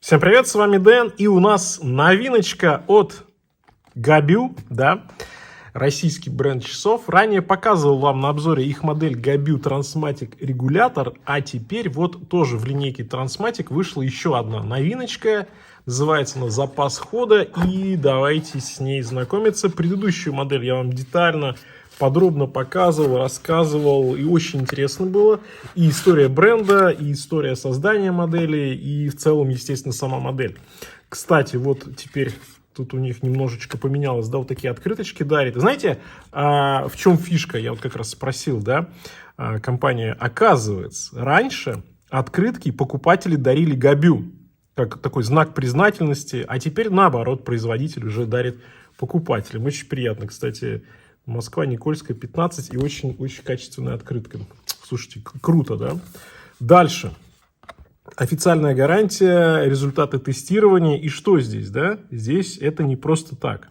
Всем привет, с вами Дэн, и у нас новиночка от Gabio, да, российский бренд часов. Ранее показывал вам на обзоре их модель Gabio Transmatic Regulator, а теперь вот тоже в линейке Transmatic вышла еще одна новиночка, называется она «Запас хода», и давайте с ней знакомиться. Предыдущую модель я вам детально, подробно показывал, рассказывал, и очень интересно было. И история бренда, и история создания модели, и в целом, естественно, сама модель. Кстати, вот теперь тут у них немножечко поменялось, да, вот такие открыточки дарит. Знаете, в чем фишка? Я вот как раз спросил, да, компания. Оказывается, раньше открытки покупатели дарили Gabio, как такой знак признательности, а теперь наоборот, производитель уже дарит покупателям. Очень приятно, кстати. Москва, Никольская, 15, и очень-очень качественная открытка. Слушайте, круто, да? Дальше. Официальная гарантия, результаты тестирования. И что здесь, да? Здесь это не просто так.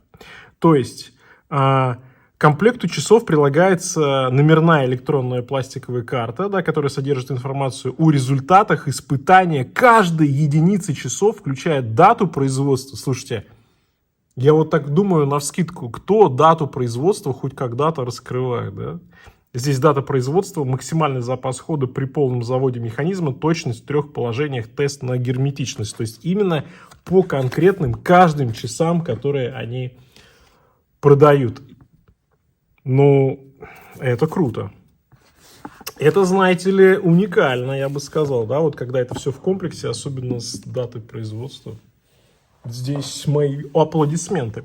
То есть, к комплекту часов прилагается номерная электронная пластиковая карта, да, которая содержит информацию о результатах испытания каждой единицы часов, включая дату производства. Слушайте, я вот так думаю навскидку, кто дату производства хоть когда-то раскрывает, да? Здесь дата производства, максимальный запас хода при полном заводе механизма, точность в 3 положениях, тест на герметичность. То есть именно по конкретным каждым часам, которые они продают. Ну, это круто. Это, знаете ли, уникально, я бы сказал, да, вот когда это все в комплексе, особенно с датой производства. Здесь мои аплодисменты.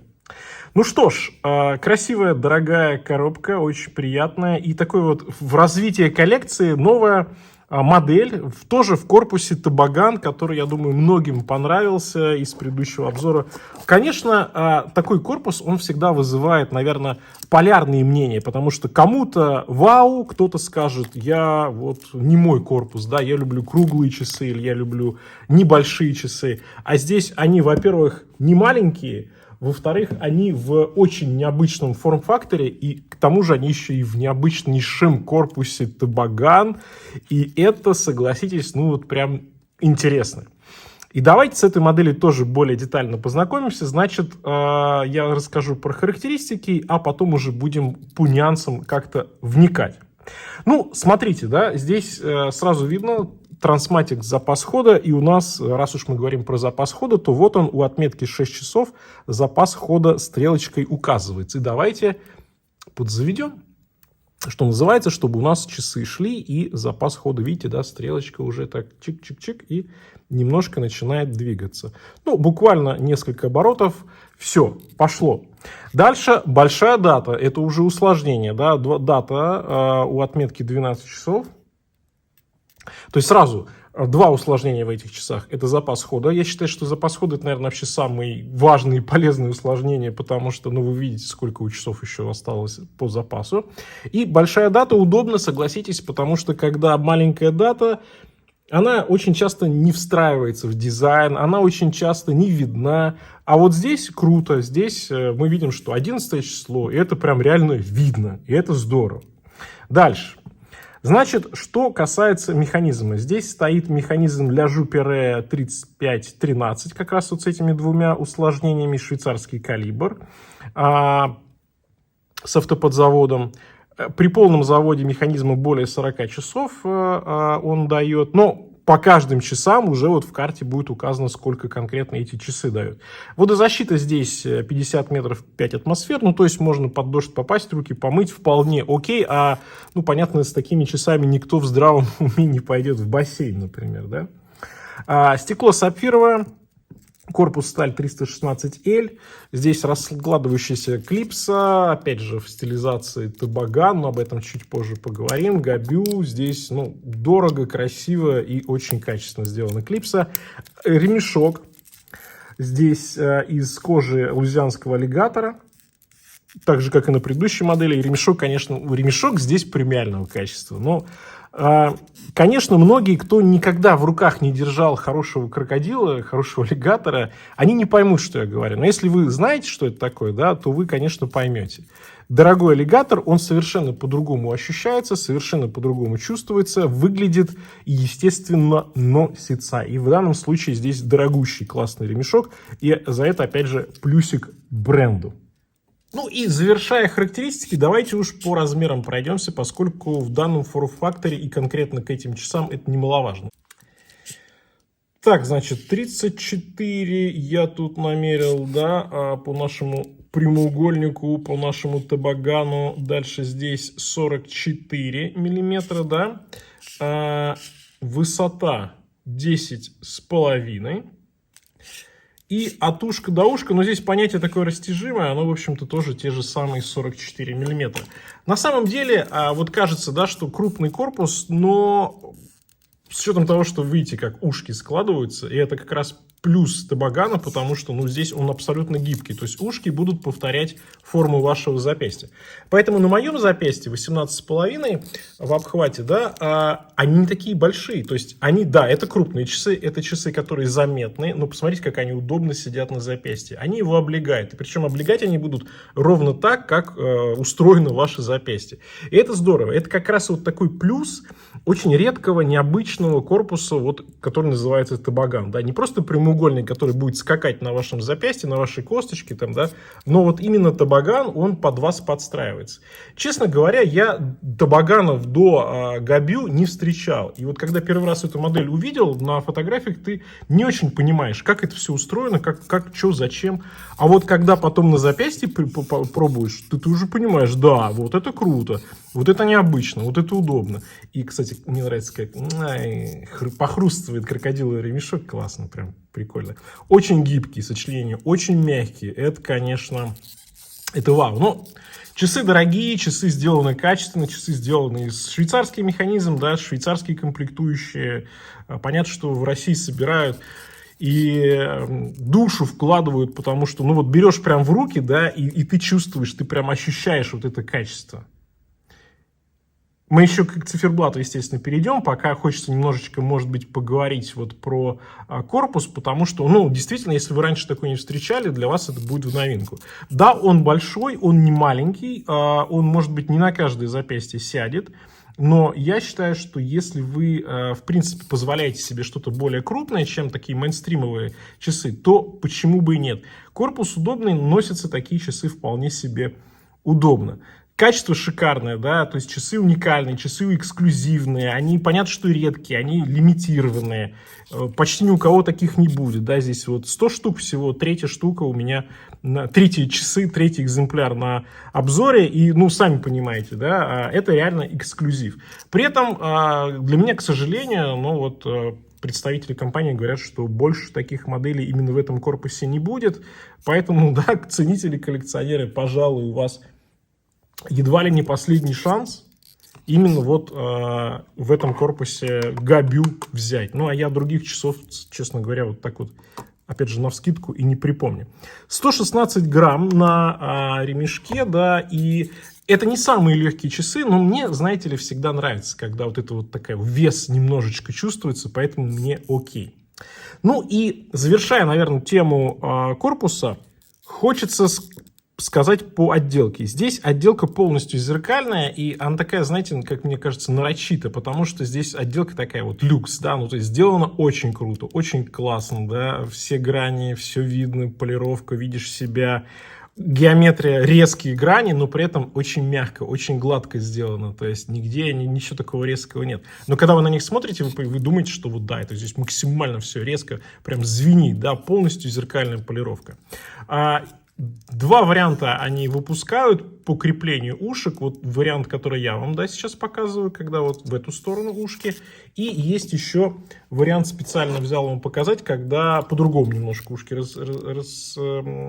Ну что ж, красивая, дорогая коробка, очень приятная. И такой вот в развитии коллекции новая модель, тоже в корпусе Toboggan, который, я думаю, многим понравился из предыдущего обзора. Конечно, такой корпус, он всегда вызывает, наверное, полярные мнения, потому что кому-то вау, кто-то скажет, я вот не мой корпус, да, я люблю круглые часы или я люблю небольшие часы. А здесь они, во-первых, не маленькие, во-вторых, они в очень необычном форм-факторе, и к тому же они еще и в необычнейшем корпусе Toboggan, и это, согласитесь, ну вот прям интересно. И давайте с этой моделью тоже более детально познакомимся. Значит, я расскажу про характеристики, а потом уже будем по нюансам как-то вникать. Ну, смотрите, да, здесь сразу видно Transmatic запас хода, и у нас, раз уж мы говорим про запас хода, то вот он у отметки 6 часов, запас хода стрелочкой указывается. И давайте подзаведем, что называется, чтобы у нас часы шли, и запас хода, видите, да, стрелочка уже так чик-чик-чик, и немножко начинает двигаться. Ну, буквально несколько оборотов, все, пошло. Дальше большая дата, это уже усложнение, да, дата у отметки 12 часов. То есть сразу два усложнения в этих часах. Это запас хода. Я считаю, что запас хода это, наверное, вообще самые важные и полезные усложнения, потому что, ну, вы видите, сколько у часов еще осталось по запасу. И большая дата удобно, согласитесь, потому что когда маленькая дата, она очень часто не встраивается в дизайн, она очень часто не видна. А вот здесь круто, здесь мы видим, что 11 число, и это прям реально видно, и это здорово. Дальше. Значит, что касается механизма. Здесь стоит механизм La Joux-Perret 3513, как раз вот с этими двумя усложнениями, швейцарский калибр, с автоподзаводом. При полном заводе механизма более 40 часов он дает, но по каждым часам уже вот в карте будет указано, сколько конкретно эти часы дают. Водозащита здесь 50 метров 5 атмосфер, ну то есть можно под дождь попасть, руки помыть, вполне окей, ну понятно, с такими часами никто в здравом уме не пойдет в бассейн, например, да. Стекло сапфировое. Корпус сталь 316L, здесь раскладывающаяся клипса, опять же в стилизации Toboggan, но об этом чуть позже поговорим. Gabio, здесь, ну, дорого, красиво и очень качественно сделана клипса. Ремешок здесь из кожи лузианского аллигатора. так же, как и на предыдущей модели. Ремешок, конечно, ремешок здесь премиального качества. Но, конечно, многие, кто никогда в руках не держал хорошего крокодила, хорошего аллигатора, они не поймут, что я говорю. Но если вы знаете, что это такое, да, то вы, конечно, поймете. Дорогой аллигатор, он совершенно по-другому ощущается, совершенно по-другому чувствуется, выглядит и, естественно, носится. И в данном случае здесь дорогущий классный ремешок. И за это, опять же, плюсик бренду. Ну и завершая характеристики, давайте уж по размерам пройдемся, поскольку в данном форм-факторе и конкретно к этим часам это немаловажно. Так, значит, 34 я тут намерил, да, по нашему прямоугольнику, по нашему табагану. Дальше здесь 44 миллиметра, да. Высота 10,5. И от ушка до ушка, но здесь понятие такое растяжимое, оно, в общем-то, тоже те же самые 44 миллиметра. На самом деле, вот кажется, да, что крупный корпус, но с учетом того, что видите, как ушки складываются, и это как раз плюс табагана, потому что, ну, здесь он абсолютно гибкий. То есть ушки будут повторять форму вашего запястья. Поэтому на моем запястье 18,5 в обхвате, да, они не такие большие. То есть они, да, это крупные часы, это часы, которые заметны, но посмотрите, как они удобно сидят на запястье. Они его облегают. И причем облегать они будут ровно так, как устроено ваше запястье. И это здорово. Это как раз вот такой плюс очень редкого, необычного корпуса, вот, который называется табаган. Да? Не просто прямоугольник, который будет скакать на вашем запястье, на вашей косточке, там, да? Но вот именно табаган, он под вас подстраивается. Честно говоря, я табаганов до Габю не встречал. И вот когда первый раз эту модель увидел, на фотографиях ты не очень понимаешь, как это все устроено, как что, зачем. А вот когда потом на запястье пробуешь, ты уже понимаешь, да, вот это круто, вот это необычно, вот это удобно. И, кстати, мне нравится, как похрустывает крокодиловый ремешок, классно, прям прикольно. Очень гибкие сочленения, очень мягкие, это, конечно, это вау. Но часы дорогие, часы сделаны качественно, часы сделаны из швейцарский механизм, да, швейцарские комплектующие. Понятно, что в России собирают и душу вкладывают, потому что, ну вот берешь прям в руки, да, и ты чувствуешь, ты прям ощущаешь вот это качество. Мы еще к циферблату, естественно, перейдем, пока хочется немножечко, может быть, поговорить вот про корпус, потому что, ну, действительно, если вы раньше такой не встречали, для вас это будет в новинку. Да, он большой, он не маленький, он, может быть, не на каждое запястье сядет, но я считаю, что если вы, в принципе, позволяете себе что-то более крупное, чем такие мейнстримовые часы, то почему бы и нет? Корпус удобный, носятся такие часы вполне себе удобно. Качество шикарное, да, то есть часы уникальные, часы эксклюзивные, они, понятно, что редкие, они лимитированные, почти ни у кого таких не будет, да, здесь вот 100 штук всего, третья штука у меня, третьи часы, третий экземпляр на обзоре, и, ну, сами понимаете, да, это реально эксклюзив. При этом для меня, к сожалению, ну, вот представители компании говорят, что больше таких моделей именно в этом корпусе не будет, поэтому, да, ценители, коллекционеры, пожалуй, у вас едва ли не последний шанс именно вот в этом корпусе Габю взять. Ну, а я других часов, честно говоря, вот так вот, опять же, навскидку и не припомню. 116 грамм на ремешке, да, и это не самые легкие часы, но мне, знаете ли, всегда нравится, когда вот это вот такой вес немножечко чувствуется, поэтому мне окей. Ну и завершая, наверное, тему корпуса, хочется сказать по отделке. Здесь отделка полностью зеркальная, и она такая, знаете, как мне кажется, нарочито, потому что здесь отделка такая вот люкс, да, ну то есть сделано очень круто, очень классно, да, все грани, все видно, полировка, видишь себя, геометрия, резкие грани, но при этом очень мягко, очень гладко сделано, то есть нигде ничего такого резкого нет. Но когда вы на них смотрите, вы думаете, что вот да, это здесь максимально все резко, прям звенит, да, полностью зеркальная полировка. Два варианта они выпускают по креплению ушек. Вот вариант, который я вам, да, сейчас показываю, когда вот в эту сторону ушки. И есть еще вариант, специально взял вам показать, когда по-другому немножко ушки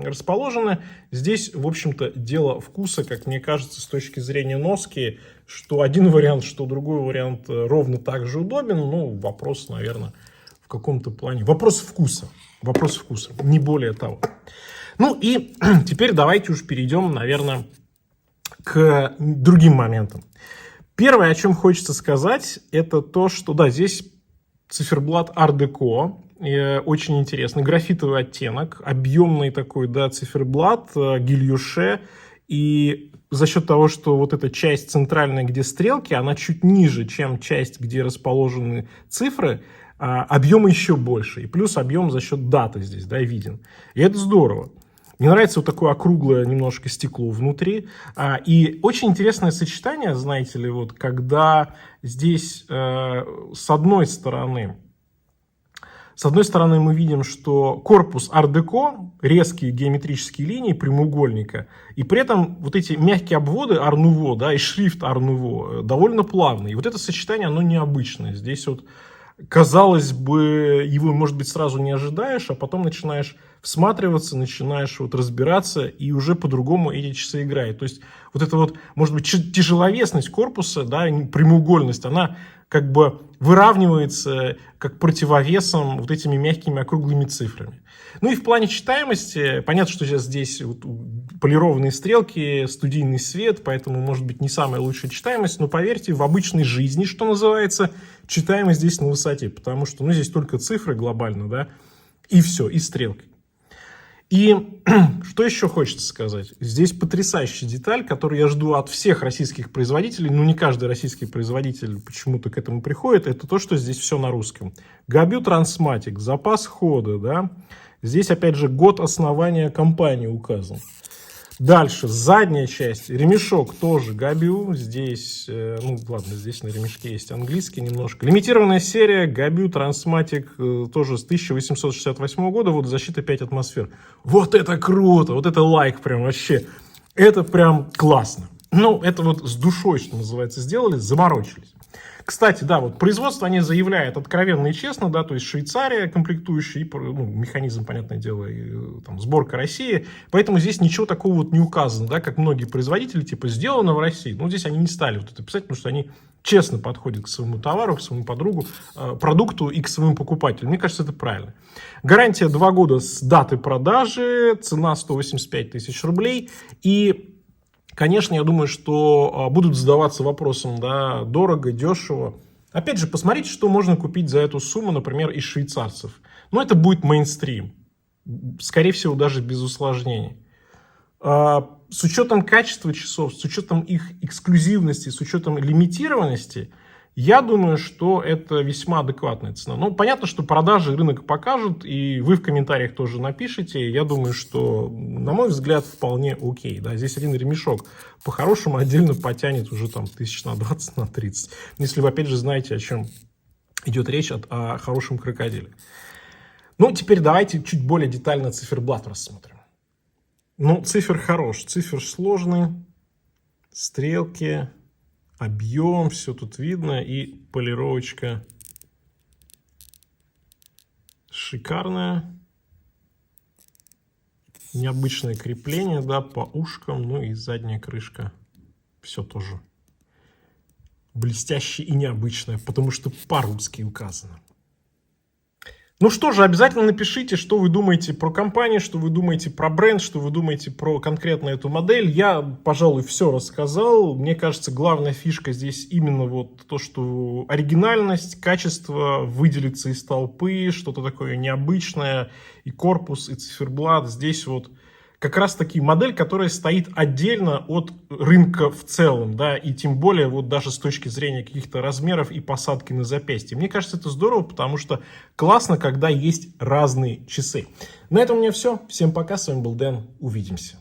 расположены. Здесь, в общем-то, дело вкуса, как мне кажется, с точки зрения носки, что один вариант, что другой вариант ровно так же удобен. Ну, вопрос, наверное, в каком-то плане. Вопрос вкуса, не более того. Ну и теперь давайте уж перейдем, наверное, к другим моментам. Первое, о чем хочется сказать, это то, что, да, здесь циферблат Art Deco, очень интересный, графитовый оттенок, объемный такой, да, циферблат, гильюше, и за счет того, что вот эта часть центральная, где стрелки, она чуть ниже, чем часть, где расположены цифры, объем еще больше, и плюс объем за счет даты здесь, да, виден. И это здорово. Мне нравится вот такое округлое немножко стекло внутри. И очень интересное сочетание, знаете ли, вот когда здесь с одной стороны мы видим, что корпус Art Deco, резкие геометрические линии прямоугольника, и при этом вот эти мягкие обводы Art Nouveau, да, и шрифт Art Nouveau довольно плавный. И вот это сочетание, оно необычное. Здесь вот, казалось бы, его, может быть, сразу не ожидаешь, а потом начинаешь всматриваться, начинаешь вот разбираться, и уже по-другому эти часы играют. То есть вот эта вот, может быть, тяжеловесность корпуса, да, прямоугольность, она как бы выравнивается как противовесом вот этими мягкими округлыми цифрами. Ну и в плане читаемости, понятно, что сейчас здесь вот полированные стрелки, студийный свет, поэтому, может быть, не самая лучшая читаемость, но поверьте, в обычной жизни, что называется, читаемость здесь на высоте, потому что, ну, здесь только цифры глобально, да, и все, и стрелки. И что еще хочется сказать? Здесь потрясающая деталь, которую я жду от всех российских производителей, но не каждый российский производитель почему-то к этому приходит, это то, что здесь все на русском. Габю Transmatic, запас хода, да, здесь опять же год основания компании указан. Дальше, задняя часть, ремешок тоже Габю, здесь, ну ладно, здесь на ремешке есть английский немножко. Лимитированная серия Габю Transmatic, тоже с 1868 года, вот защита 5 атмосфер. Вот это круто, вот это лайк прям вообще, это прям классно. Ну, это вот с душой, что называется, сделали, заморочились. Кстати, да, вот производство они заявляют откровенно и честно, да, то есть Швейцария комплектующая, и, ну, механизм, понятное дело, и, там, сборка России, поэтому здесь ничего такого вот не указано, да, как многие производители, типа, сделано в России, ну, здесь они не стали вот это писать, потому что они честно подходят к своему товару, к своему продукту и к своему покупателю. Мне кажется, это правильно. Гарантия 2 года с даты продажи, цена 185 тысяч рублей, и конечно, я думаю, что будут задаваться вопросом, да, дорого, дешево. Опять же, посмотрите, что можно купить за эту сумму, например, из швейцарцев. Но это будет мейнстрим. Скорее всего, даже без усложнений. С учетом качества часов, с учетом их эксклюзивности, с учетом лимитированности, я думаю, что это весьма адекватная цена. Ну, понятно, что продажи рынок покажут, и вы в комментариях тоже напишите. Я думаю, что, на мой взгляд, вполне окей. Да, здесь один ремешок по-хорошему отдельно потянет уже там 1000 на 30. Если вы, опять же, знаете, о чем идет речь, о хорошем крокодиле. Ну, теперь давайте чуть более детально циферблат рассмотрим. Ну, цифр хорош, цифр сложный, стрелки, объем, все тут видно, и полировочка шикарная. Необычное крепление, да, по ушкам, ну и задняя крышка. Все тоже блестящее и необычное, потому что по-русски указано. Ну что же, обязательно напишите, что вы думаете про компанию, что вы думаете про бренд, что вы думаете про конкретно эту модель. Я, пожалуй, все рассказал. Мне кажется, главная фишка здесь именно вот то, что оригинальность, качество выделится из толпы, что-то такое необычное, и корпус, и циферблат. Здесь вот как раз таки модель, которая стоит отдельно от рынка в целом, да, и тем более вот даже с точки зрения каких-то размеров и посадки на запястье. Мне кажется, это здорово, потому что классно, когда есть разные часы. На этом у меня все. Всем пока, с вами был Дэн, увидимся.